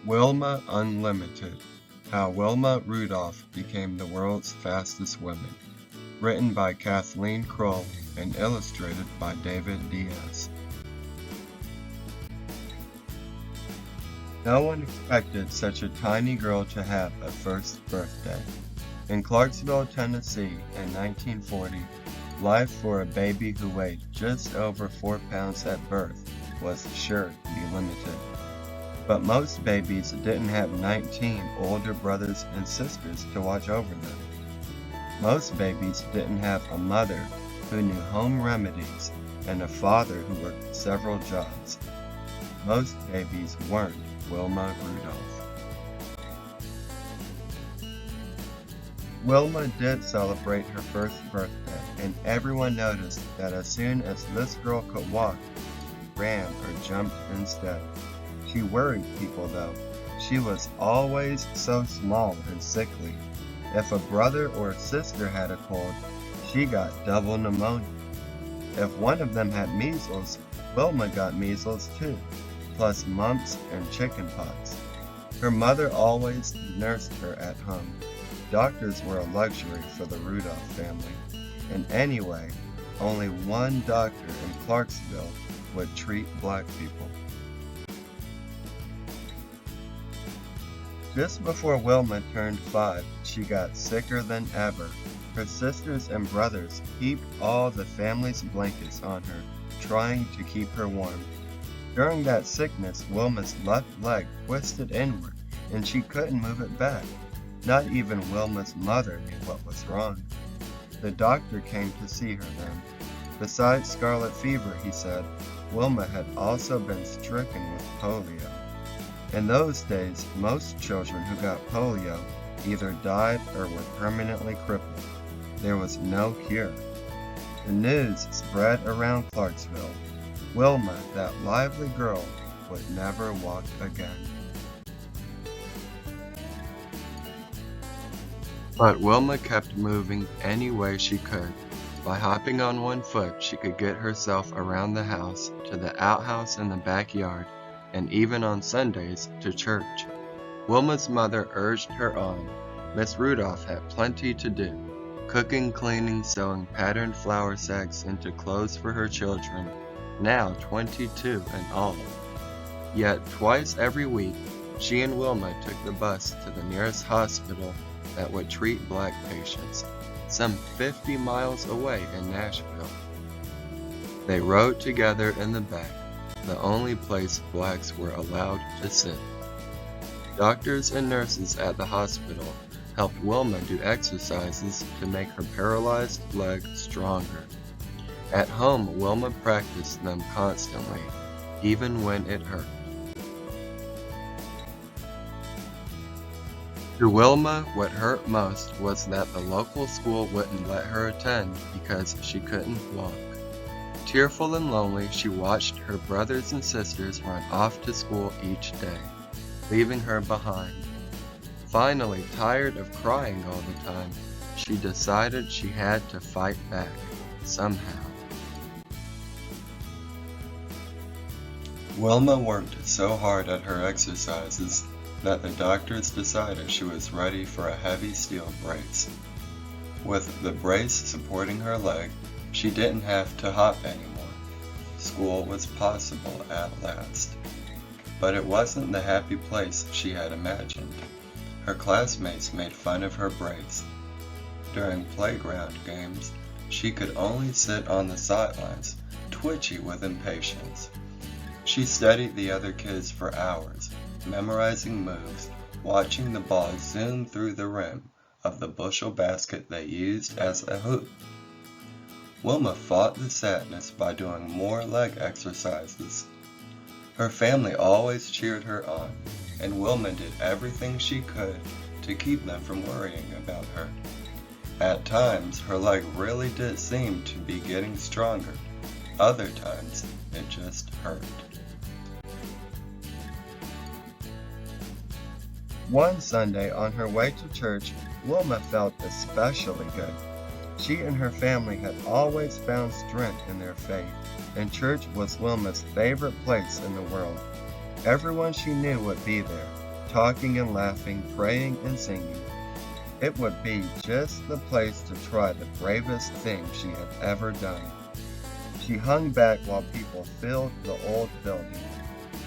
Wilma Unlimited: How Wilma Rudolph Became the World's Fastest Woman. Written by Kathleen Krull and illustrated by David Diaz. No one expected such a tiny girl to have a first birthday. In Clarksville, Tennessee in 1940, life for a baby who weighed just over 4 pounds at birth was sure to be limited. But most babies didn't have 19 older brothers and sisters to watch over them. Most babies didn't have a mother who knew home remedies and a father who worked several jobs. Most babies weren't Wilma Rudolph. Wilma did celebrate her first birthday, and everyone noticed that as soon as this girl could walk, she ran or jumped instead. She worried people though. She was always so small and sickly. If a brother or sister had a cold, she got double pneumonia. If one of them had measles, Wilma got measles too, plus mumps and chickenpox. Her mother always nursed her at home. Doctors were a luxury for the Rudolph family. And anyway, only one doctor in Clarksville would treat black people. Just before Wilma turned 5, she got sicker than ever. Her sisters and brothers heaped all the family's blankets on her, trying to keep her warm. During that sickness, Wilma's left leg twisted inward, and she couldn't move it back. Not even Wilma's mother knew what was wrong. The doctor came to see her then. Besides scarlet fever, he said, Wilma had also been stricken with polio. In those days, most children who got polio either died or were permanently crippled. There was no cure. The news spread around Clarksville. Wilma, that lively girl, would never walk again. But Wilma kept moving any way she could. By hopping on one foot, she could get herself around the house, to the outhouse in the backyard, and even on Sundays to church. Wilma's mother urged her on. Miss Rudolph had plenty to do: cooking, cleaning, sewing patterned flour sacks into clothes for her children, now 22 in all. Yet twice every week, she and Wilma took the bus to the nearest hospital that would treat black patients, some 50 miles away in Nashville. They rode together in the back, the only place blacks were allowed to sit. Doctors and nurses at the hospital helped Wilma do exercises to make her paralyzed leg stronger. At home, Wilma practiced them constantly, even when it hurt. To Wilma, what hurt most was that the local school wouldn't let her attend because she couldn't walk. Tearful and lonely, she watched her brothers and sisters run off to school each day, leaving her behind. Finally, tired of crying all the time, she decided she had to fight back, somehow. Wilma worked so hard at her exercises that the doctors decided she was ready for a heavy steel brace. With the brace supporting her leg, she didn't have to hop anymore. School was possible at last. But it wasn't the happy place she had imagined. Her classmates made fun of her brace. During playground games, she could only sit on the sidelines, twitchy with impatience. She studied the other kids for hours, memorizing moves, watching the ball zoom through the rim of the bushel basket they used as a hoop. Wilma fought the sadness by doing more leg exercises. Her family always cheered her on, and Wilma did everything she could to keep them from worrying about her. At times, her leg really did seem to be getting stronger. Other times, it just hurt. One Sunday on her way to church, Wilma felt especially good. She and her family had always found strength in their faith, and church was Wilma's favorite place in the world. Everyone she knew would be there. talking and laughing, praying and singing. It would be just the place to try the bravest thing she had ever done. She hung back while people filled the old building.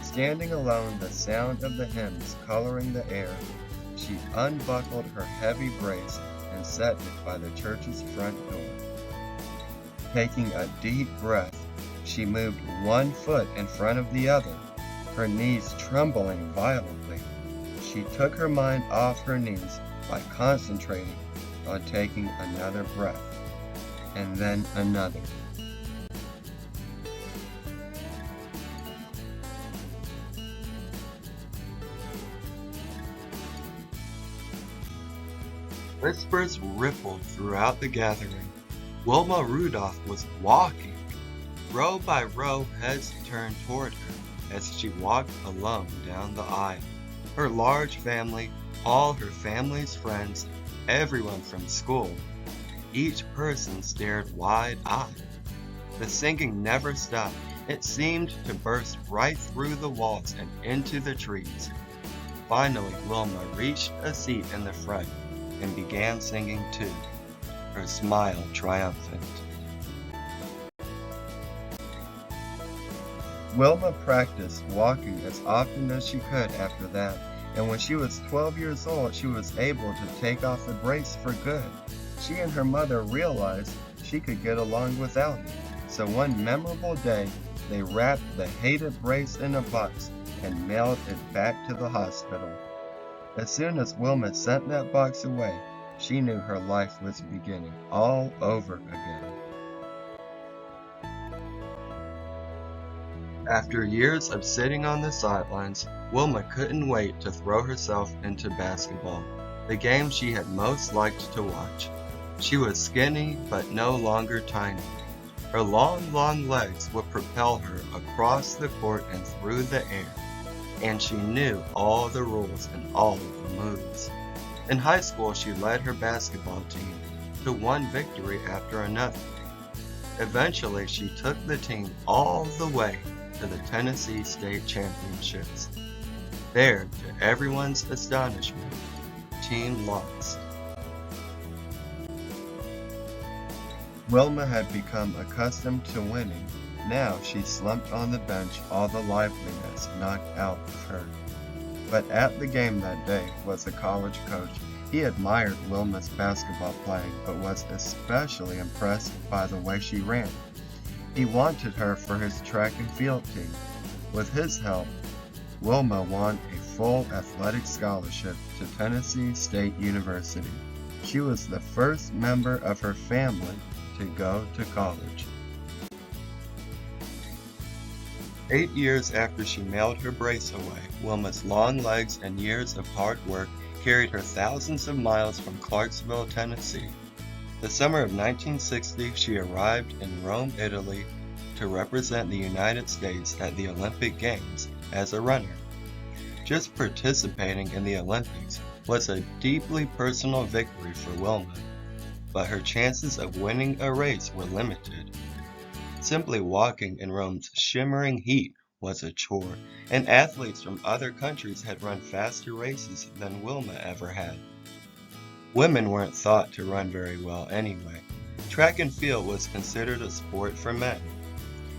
Standing alone, the sound of the hymns coloring the air, she unbuckled her heavy brace and set it by the church's front door. Taking a deep breath, she moved one foot in front of the other, her knees trembling violently. She took her mind off her knees by concentrating on taking another breath, and then another. Whispers rippled throughout the gathering. Wilma Rudolph was walking. Row by row, heads turned toward her as she walked alone down the aisle. Her large family, all her family's friends, everyone from school. Each person stared wide-eyed. The singing never stopped. It seemed to burst right through the walls and into the trees. Finally, Wilma reached a seat in the front and began singing too, her smile triumphant. Wilma practiced walking as often as she could after that, and when she was 12 years old, she was able to take off the brace for good. She and her mother realized she could get along without it, so one memorable day, they wrapped the hated brace in a box and mailed it back to the hospital. As soon as Wilma sent that box away, she knew her life was beginning all over again. After years of sitting on the sidelines, Wilma couldn't wait to throw herself into basketball, the game she had most liked to watch. She was skinny, but no longer tiny. Her long legs would propel her across the court and through the air, and she knew all the rules and all the moves. In high school, she led her basketball team to one victory after another. Eventually, she took the team all the way to the Tennessee State Championships. There, to everyone's astonishment, the team lost. Wilma had become accustomed to winning. Now she slumped on the bench, all the liveliness knocked out of her. But at the game that day was a college coach. He admired Wilma's basketball playing, but was especially impressed by the way she ran. He wanted her for his track and field team. With his help, Wilma won a full athletic scholarship to Tennessee State University. She was the first member of her family to go to college. 8 years after she mailed her brace away, Wilma's long legs and years of hard work carried her thousands of miles from Clarksville, Tennessee. The summer of 1960, she arrived in Rome, Italy, to represent the United States at the Olympic Games as a runner. Just participating in the Olympics was a deeply personal victory for Wilma, but her chances of winning a race were limited. Simply walking in Rome's shimmering heat was a chore, and athletes from other countries had run faster races than Wilma ever had. Women weren't thought to run very well anyway. Track and field was considered a sport for men,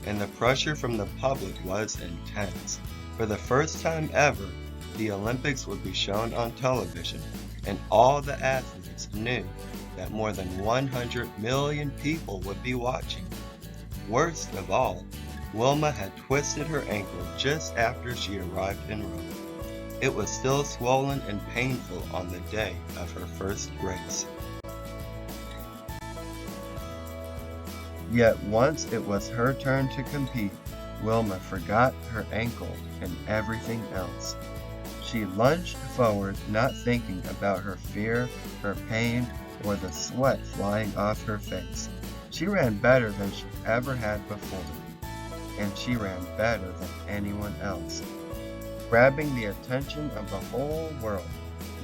and the pressure from the public was intense. For the first time ever, the Olympics would be shown on television, and all the athletes knew that more than 100 million people would be watching. Worst of all, Wilma had twisted her ankle just after she arrived in Rome. It was still swollen and painful on the day of her first race. Yet once it was her turn to compete, Wilma forgot her ankle and everything else. She lunged forward, not thinking about her fear, her pain, or the sweat flying off her face. She ran better than she ever had before, and she ran better than anyone else. Grabbing the attention of the whole world,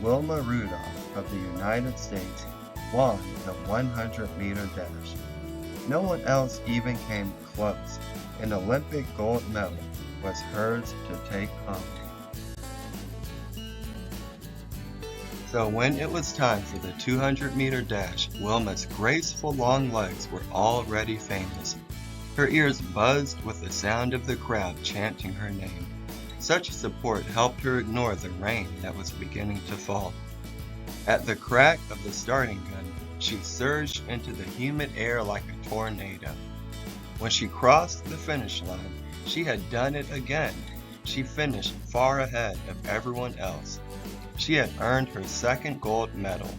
Wilma Rudolph of the United States won the 100-meter dash. No one else even came close. An Olympic gold medal was hers to take home. So when it was time for the 200-meter dash, Wilma's graceful long legs were already famous. Her ears buzzed with the sound of the crowd chanting her name. Such support helped her ignore the rain that was beginning to fall. At the crack of the starting gun, she surged into the humid air like a tornado. When she crossed the finish line, she had done it again. She finished far ahead of everyone else. She had earned her second gold medal.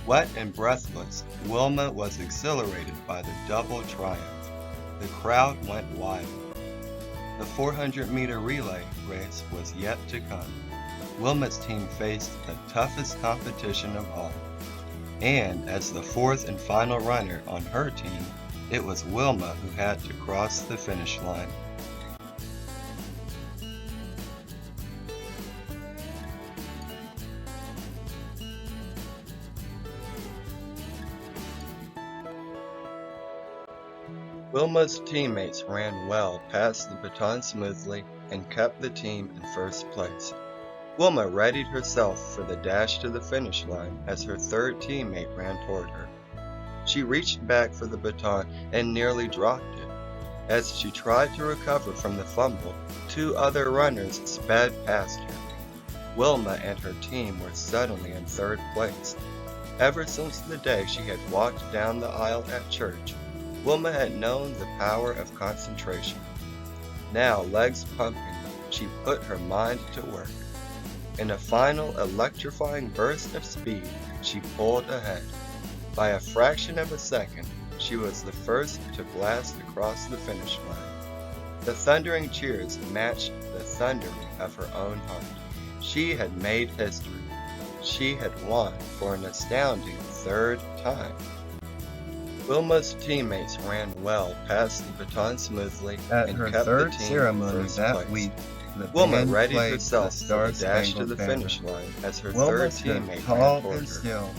Wet and breathless, Wilma was exhilarated by the double triumph. The crowd went wild. The 400-meter relay race was yet to come. Wilma's team faced the toughest competition of all. And as the fourth and final runner on her team, it was Wilma who had to cross the finish line. Wilma's teammates ran well, passed the baton smoothly, and kept the team in first place. Wilma readied herself for the dash to the finish line as her third teammate ran toward her. She reached back for the baton and nearly dropped it. As she tried to recover from the fumble, two other runners sped past her. Wilma and her team were suddenly in third place. Ever since the day she had walked down the aisle at church, Wilma had known the power of concentration. Now, legs pumping, she put her mind to work. In a final electrifying burst of speed, she pulled ahead. By a fraction of a second, she was the first to blast across the finish line. The thundering cheers matched the thundering of her own heart. She had made history. She had won for an astounding third time. Wilma's teammates ran well, passed the baton smoothly, and kept the team in first place. Wilma readied herself for the dash to the finish line as her third teammate ran toward her.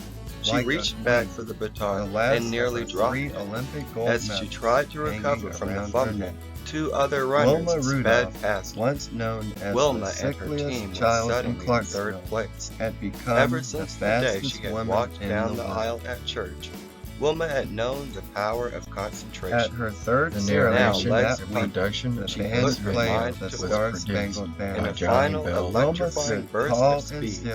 She reached back for the baton and nearly dropped it. As she tried to recover from the fumble, two other runners sped past her. Wilma and her team were suddenly in third place. Ever since the day she had walked down the aisle at church, Wilma had known the power of concentration. At her third narration that production, she put her mind to work. In a final electrifying burst of speed,